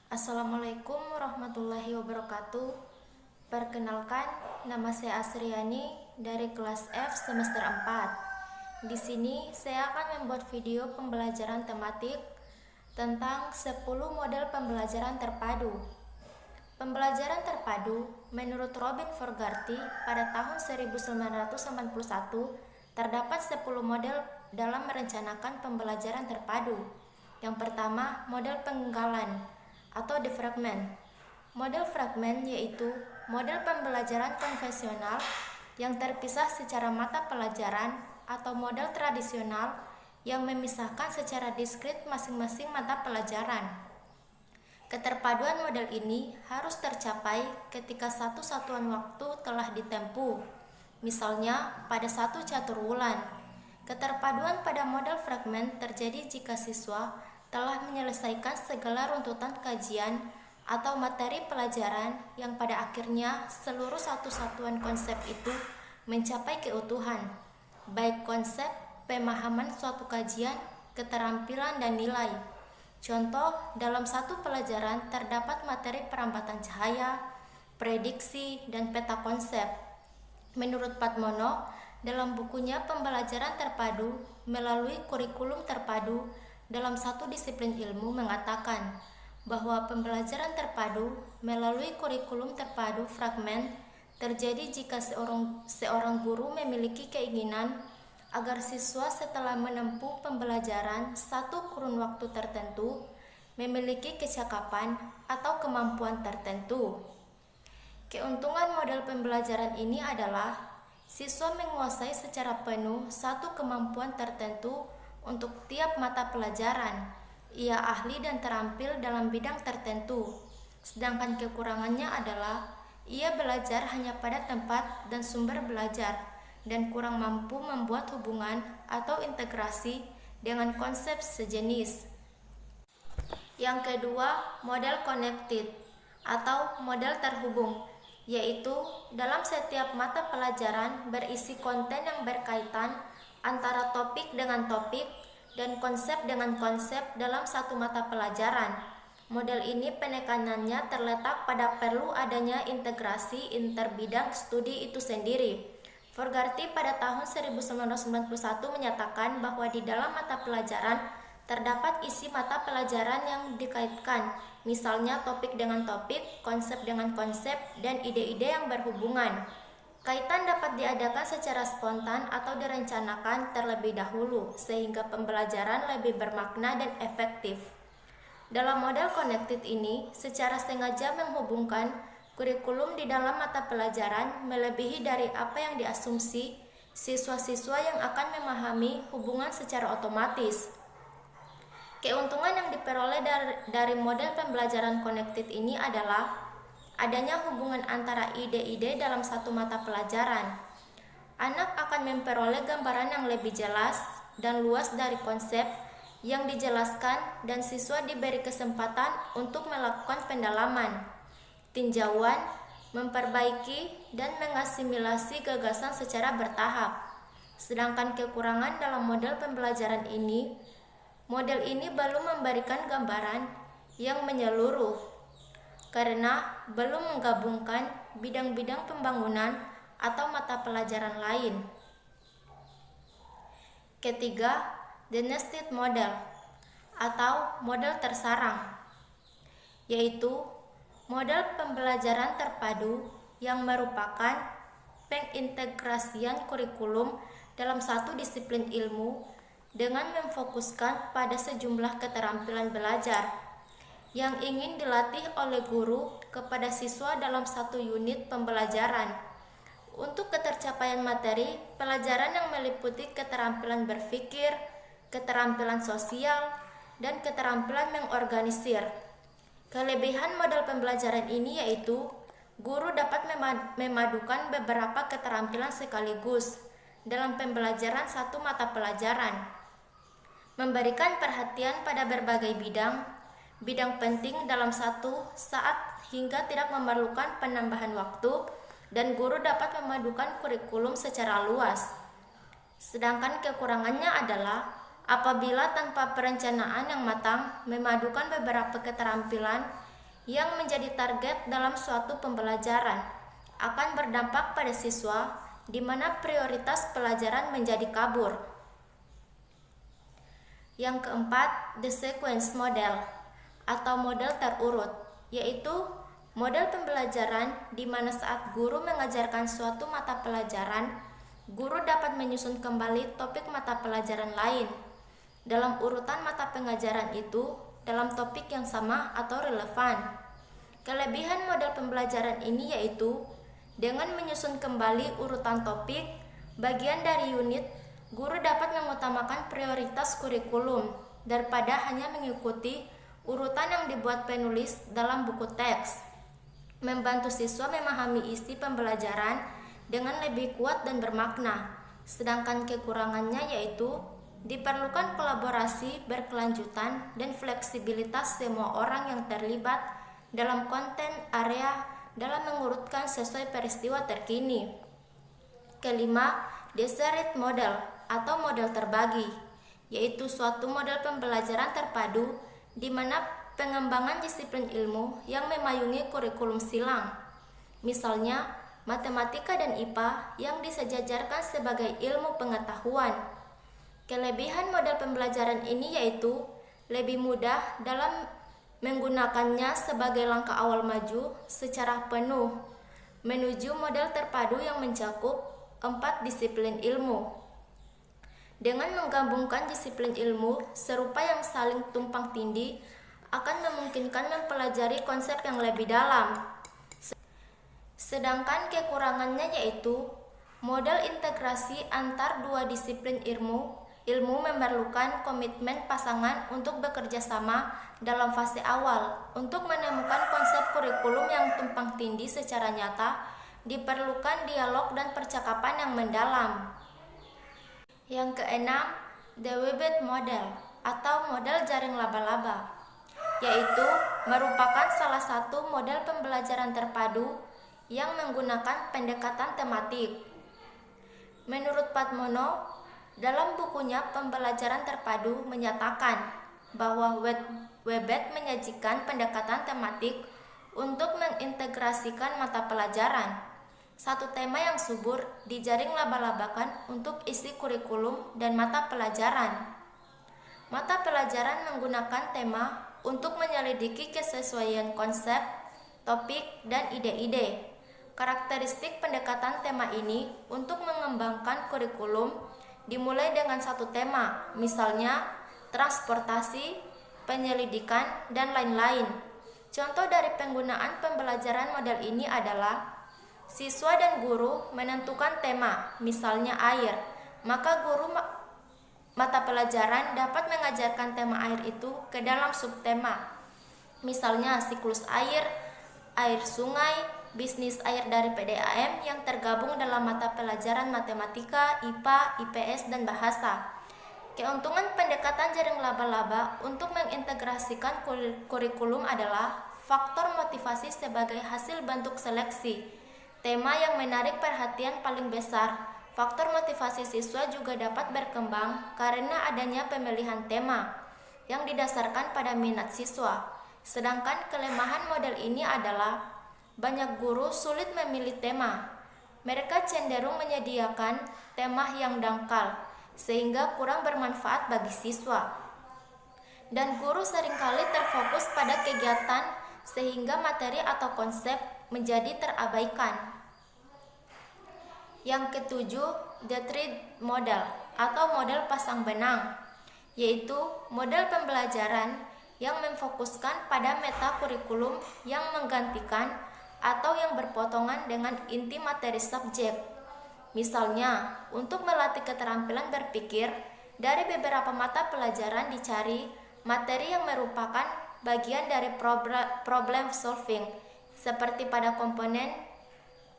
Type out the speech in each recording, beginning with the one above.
Assalamualaikum warahmatullahi wabarakatuh. Perkenalkan, nama saya Asriani dari kelas F semester 4. Di sini saya akan membuat video pembelajaran tematik tentang 10 model pembelajaran terpadu. Pembelajaran terpadu menurut Robin Fogarty pada tahun 1991 terdapat 10 model dalam merencanakan pembelajaran terpadu. Yang pertama, model penggalan atau defragment. Model fragment yaitu model pembelajaran konvensional yang terpisah secara mata pelajaran atau model tradisional yang memisahkan secara diskrit masing-masing mata pelajaran. Keterpaduan model ini harus tercapai ketika satu satuan waktu telah ditempuh, misalnya pada satu catur wulan. Keterpaduan pada model fragment terjadi jika siswa telah menyelesaikan segala runtutan kajian atau materi pelajaran yang pada akhirnya seluruh satu satuan konsep itu mencapai keutuhan, baik konsep, pemahaman suatu kajian, keterampilan, dan nilai. Contoh, dalam satu pelajaran terdapat materi perambatan cahaya, prediksi, dan peta konsep. Menurut Padmono, dalam bukunya Pembelajaran Terpadu melalui Kurikulum Terpadu dalam satu disiplin ilmu mengatakan bahwa pembelajaran terpadu melalui kurikulum terpadu fragmen terjadi jika seorang guru memiliki keinginan agar siswa setelah menempuh pembelajaran satu kurun waktu tertentu memiliki kecakapan atau kemampuan tertentu. Keuntungan model pembelajaran ini adalah siswa menguasai secara penuh satu kemampuan tertentu untuk tiap mata pelajaran. Ia ahli dan terampil dalam bidang tertentu. Sedangkan kekurangannya adalah ia belajar hanya pada tempat dan sumber belajar dan kurang mampu membuat hubungan atau integrasi dengan konsep sejenis. Yang kedua, model connected atau model terhubung, yaitu dalam setiap mata pelajaran berisi konten yang berkaitan antara topik dengan topik dan konsep dengan konsep dalam satu mata pelajaran. Model ini penekanannya terletak pada perlu adanya integrasi interbidang studi itu sendiri. Fogarty pada tahun 1991 menyatakan bahwa di dalam mata pelajaran terdapat isi mata pelajaran yang dikaitkan, misalnya topik dengan topik, konsep dengan konsep, dan ide-ide yang berhubungan. Kaitan dapat diadakan secara spontan atau direncanakan terlebih dahulu, sehingga pembelajaran lebih bermakna dan efektif. Dalam model connected ini, secara sengaja menghubungkan kurikulum di dalam mata pelajaran melebihi dari apa yang diasumsi siswa-siswa yang akan memahami hubungan secara otomatis. Keuntungan yang diperoleh dari model pembelajaran connected ini adalah adanya hubungan antara ide-ide dalam satu mata pelajaran. Anak akan memperoleh gambaran yang lebih jelas dan luas dari konsep yang dijelaskan dan siswa diberi kesempatan untuk melakukan pendalaman, tinjauan, memperbaiki, dan mengasimilasi gagasan secara bertahap. Sedangkan kekurangan dalam model pembelajaran ini, model ini belum memberikan gambaran yang menyeluruh karena belum menggabungkan bidang-bidang pembangunan atau mata pelajaran lain. Ketiga, the nested model atau model tersarang, yaitu model pembelajaran terpadu yang merupakan pengintegrasian kurikulum dalam satu disiplin ilmu dengan memfokuskan pada sejumlah keterampilan belajar yang ingin dilatih oleh guru kepada siswa dalam satu unit pembelajaran. Untuk ketercapaian materi, pelajaran yang meliputi keterampilan berpikir, keterampilan sosial, dan keterampilan mengorganisir. Kelebihan model pembelajaran ini yaitu guru dapat memadukan beberapa keterampilan sekaligus dalam pembelajaran satu mata pelajaran, memberikan perhatian pada berbagai bidang penting dalam satu saat hingga tidak memerlukan penambahan waktu, dan guru dapat memadukan kurikulum secara luas. Sedangkan kekurangannya adalah apabila tanpa perencanaan yang matang memadukan beberapa keterampilan yang menjadi target dalam suatu pembelajaran akan berdampak pada siswa, di mana prioritas pelajaran menjadi kabur. Yang keempat, the sequence model atau model terurut, yaitu model pembelajaran di mana saat guru mengajarkan suatu mata pelajaran, guru dapat menyusun kembali topik mata pelajaran lain dalam urutan mata pengajaran itu dalam topik yang sama atau relevan. Kelebihan model pembelajaran ini yaitu dengan menyusun kembali urutan topik, bagian dari unit, guru dapat mengutamakan prioritas kurikulum daripada hanya mengikuti urutan yang dibuat penulis dalam buku teks. Membantu siswa memahami isi pembelajaran dengan lebih kuat dan bermakna. Sedangkan kekurangannya yaitu diperlukan kolaborasi berkelanjutan dan fleksibilitas semua orang yang terlibat dalam konten area dalam mengurutkan sesuai peristiwa terkini. Kelima, deseret model atau model terbagi, yaitu suatu model pembelajaran terpadu di mana pengembangan disiplin ilmu yang memayungi kurikulum silang. Misalnya, matematika dan IPA yang disejajarkan sebagai ilmu pengetahuan. Kelebihan model pembelajaran ini yaitu lebih mudah dalam menggunakannya sebagai langkah awal maju secara penuh menuju model terpadu yang mencakup 4 disiplin ilmu. Dengan menggabungkan disiplin ilmu serupa yang saling tumpang tindih akan memungkinkan mempelajari konsep yang lebih dalam. Sedangkan kekurangannya yaitu model integrasi antar dua disiplin ilmu memerlukan komitmen pasangan untuk bekerja sama dalam fase awal. Untuk menemukan konsep kurikulum yang tumpang tindih secara nyata, diperlukan dialog dan percakapan yang mendalam. Yang keenam, the Webbed model atau model jaring laba-laba, yaitu merupakan salah satu model pembelajaran terpadu yang menggunakan pendekatan tematik. Menurut Padmono, dalam bukunya Pembelajaran Terpadu menyatakan bahwa Webbed menyajikan pendekatan tematik untuk mengintegrasikan mata pelajaran. Satu tema yang subur dijaring laba-labakan untuk isi kurikulum dan mata pelajaran. Mata pelajaran menggunakan tema untuk menyelidiki kesesuaian konsep, topik, dan ide-ide. Karakteristik pendekatan tema ini untuk mengembangkan kurikulum dimulai dengan satu tema, misalnya transportasi, penyelidikan, dan lain-lain. Contoh dari penggunaan pembelajaran model ini adalah siswa dan guru menentukan tema, misalnya air, maka guru mata pelajaran dapat mengajarkan tema air itu ke dalam subtema, misalnya siklus air, air sungai, bisnis air dari PDAM yang tergabung dalam mata pelajaran matematika, IPA, IPS, dan bahasa. Keuntungan pendekatan jaring laba-laba untuk mengintegrasikan kurikulum adalah faktor motivasi sebagai hasil bentuk seleksi. Tema yang menarik perhatian paling besar. Faktor motivasi siswa juga dapat berkembang karena adanya pemilihan tema yang didasarkan pada minat siswa. Sedangkan kelemahan model ini adalah banyak guru sulit memilih tema. Mereka cenderung menyediakan tema yang dangkal, sehingga kurang bermanfaat bagi siswa. Dan guru seringkali terfokus pada kegiatan, sehingga materi atau konsep menjadi terabaikan. Yang ketujuh, the thread model atau model pasang benang, yaitu model pembelajaran yang memfokuskan pada meta kurikulum yang menggantikan atau yang berpotongan dengan inti materi subjek. Misalnya, untuk melatih keterampilan berpikir, dari beberapa mata pelajaran dicari materi yang merupakan bagian dari problem solving, seperti pada komponen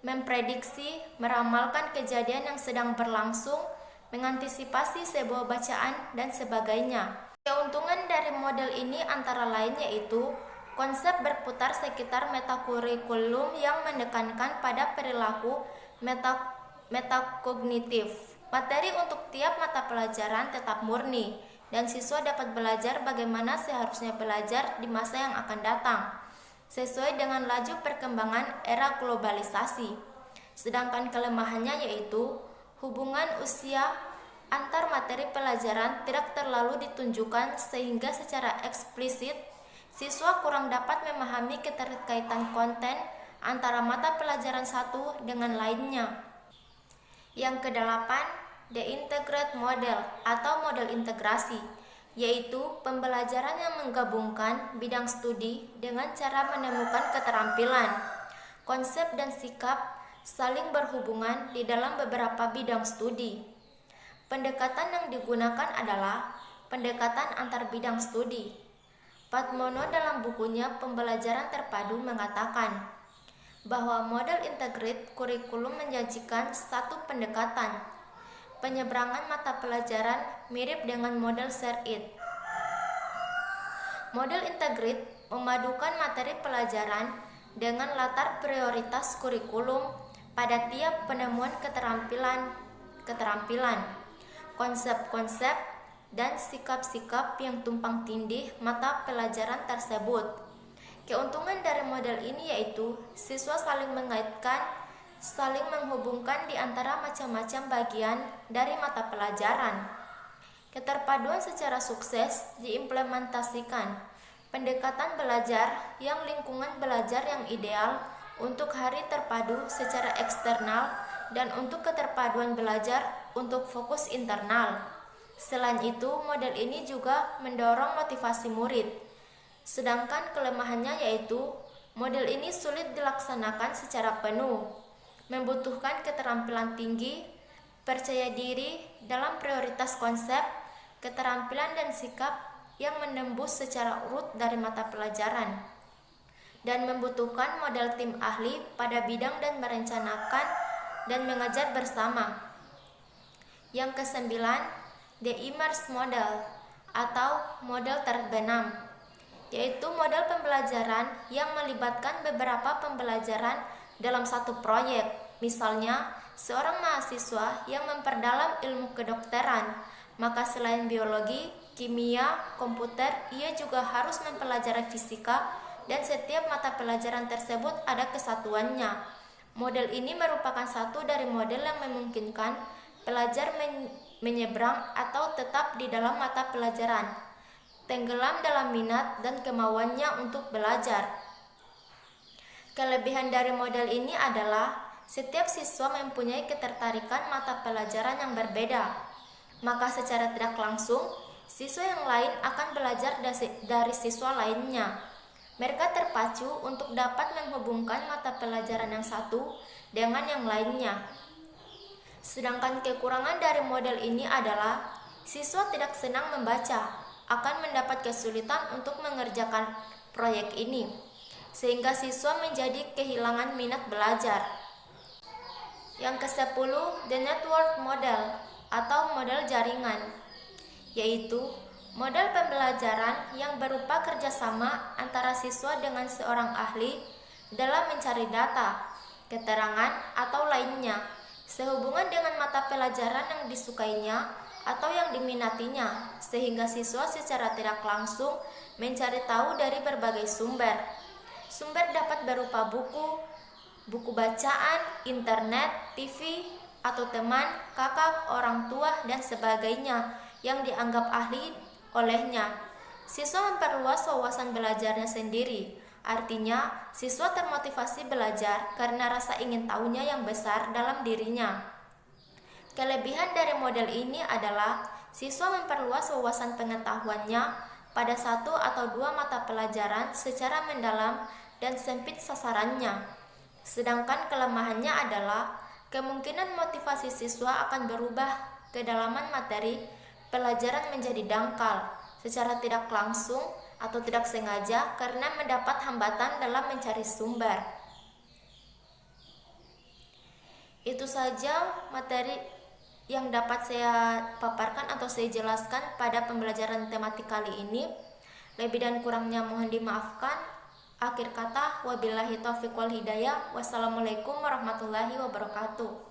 memprediksi, meramalkan kejadian yang sedang berlangsung, mengantisipasi sebuah bacaan, dan sebagainya. Keuntungan dari model ini antara lain yaitu konsep berputar sekitar metakurikulum yang menekankan pada perilaku metakognitif. Materi untuk tiap mata pelajaran tetap murni, dan siswa dapat belajar bagaimana seharusnya belajar di masa yang akan datang. sesuai dengan laju perkembangan era globalisasi. Sedangkan kelemahannya yaitu hubungan usia antar materi pelajaran tidak terlalu ditunjukkan sehingga secara eksplisit siswa kurang dapat memahami keterkaitan konten antara mata pelajaran satu dengan lainnya. Yang kedelapan, the integrate model atau model integrasi, yaitu pembelajaran yang menggabungkan bidang studi dengan cara menemukan keterampilan, konsep dan sikap saling berhubungan di dalam beberapa bidang studi. Pendekatan yang digunakan adalah pendekatan antar bidang studi. Patmono dalam bukunya Pembelajaran Terpadu mengatakan bahwa model integrate kurikulum menjanjikan satu pendekatan. Penyeberangan mata pelajaran mirip dengan model share-it. Model integrate memadukan materi pelajaran dengan latar prioritas kurikulum pada tiap penemuan keterampilan, konsep-konsep, dan sikap-sikap yang tumpang tindih mata pelajaran tersebut. Keuntungan dari model ini yaitu siswa saling mengaitkan, saling menghubungkan di antara macam-macam bagian dari mata pelajaran. Keterpaduan secara sukses diimplementasikan. Pendekatan belajar yang lingkungan belajar yang ideal untuk hari terpadu secara eksternal dan untuk keterpaduan belajar untuk fokus internal. Selain itu, model ini juga mendorong motivasi murid. Sedangkan kelemahannya yaitu model ini sulit dilaksanakan secara penuh, membutuhkan keterampilan tinggi, percaya diri dalam prioritas konsep, keterampilan dan sikap yang menembus secara urut dari mata pelajaran, dan membutuhkan model tim ahli pada bidang dan merencanakan dan mengajar bersama. Yang kesembilan, the immerse model atau model terbenam, yaitu model pembelajaran yang melibatkan beberapa pembelajaran dalam satu proyek. Misalnya, seorang mahasiswa yang memperdalam ilmu kedokteran, maka selain biologi, kimia, komputer, ia juga harus mempelajari fisika dan setiap mata pelajaran tersebut ada kesatuannya. Model ini merupakan satu dari model yang memungkinkan pelajar menyeberang atau tetap di dalam mata pelajaran, tenggelam dalam minat dan kemauannya untuk belajar. Kelebihan dari model ini adalah setiap siswa mempunyai ketertarikan mata pelajaran yang berbeda, maka secara tidak langsung siswa yang lain akan belajar dari siswa lainnya. Mereka terpacu untuk dapat menghubungkan mata pelajaran yang satu dengan yang lainnya. Sedangkan kekurangan dari model ini adalah siswa tidak senang membaca, akan mendapat kesulitan untuk mengerjakan proyek ini, sehingga siswa menjadi kehilangan minat belajar. Yang ke-10, the network model atau model jaringan, yaitu model pembelajaran yang berupa kerjasama antara siswa dengan seorang ahli dalam mencari data, keterangan, atau lainnya sehubungan dengan mata pelajaran yang disukainya atau yang diminatinya, sehingga siswa secara tidak langsung mencari tahu dari berbagai sumber. Sumber dapat berupa buku bacaan, internet, TV, atau teman, kakak, orang tua, dan sebagainya yang dianggap ahli olehnya. Siswa memperluas wawasan belajarnya sendiri. Artinya, siswa termotivasi belajar karena rasa ingin tahunya yang besar dalam dirinya. Kelebihan dari model ini adalah siswa memperluas wawasan pengetahuannya pada satu atau dua mata pelajaran secara mendalam dan sempit sasarannya. Sedangkan kelemahannya adalah kemungkinan motivasi siswa akan berubah kedalaman materi pelajaran menjadi dangkal secara tidak langsung atau tidak sengaja karena mendapat hambatan dalam mencari sumber. Itu saja materi yang dapat saya paparkan atau saya jelaskan pada pembelajaran tematik kali ini. Lebih dan kurangnya mohon dimaafkan. Akhir kata, wabillahi taufiq wal hidayah. Wassalamualaikum warahmatullahi wabarakatuh.